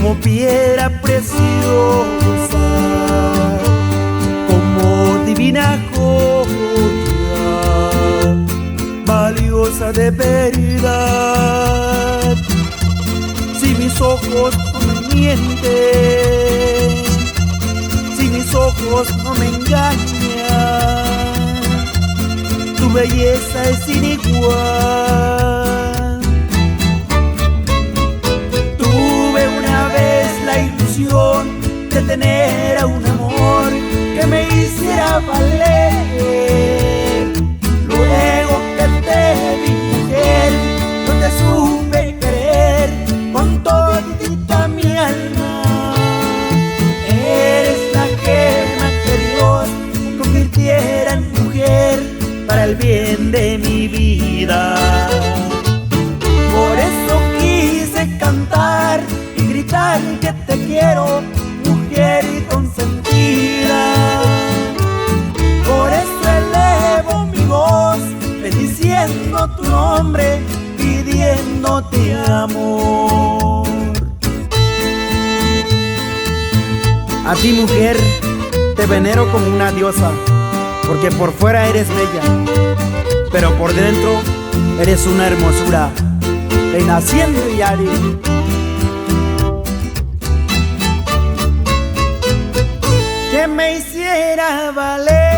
como piedra preciosa, como divina joya, valiosa de verdad. Si mis ojos no me mienten, si mis ojos no me engañan, tu belleza es sin igual. Tuve una vez la ilusión de tener a un amor que me hiciera valer. Luego que te vi, mujer, no te supe querer con todita mi alma. Eres la gema que Dios convirtiera en mujer para el bien de mi vida. Por eso quise cantar y gritar que te quiero, mujer consentida. Por eso elevo mi voz, bendiciendo tu nombre, pidiéndote amor. A ti, mujer, te venero como una diosa, porque por fuera eres bella, pero por dentro eres una hermosura, renaciendo y ari. Que me hiciera valer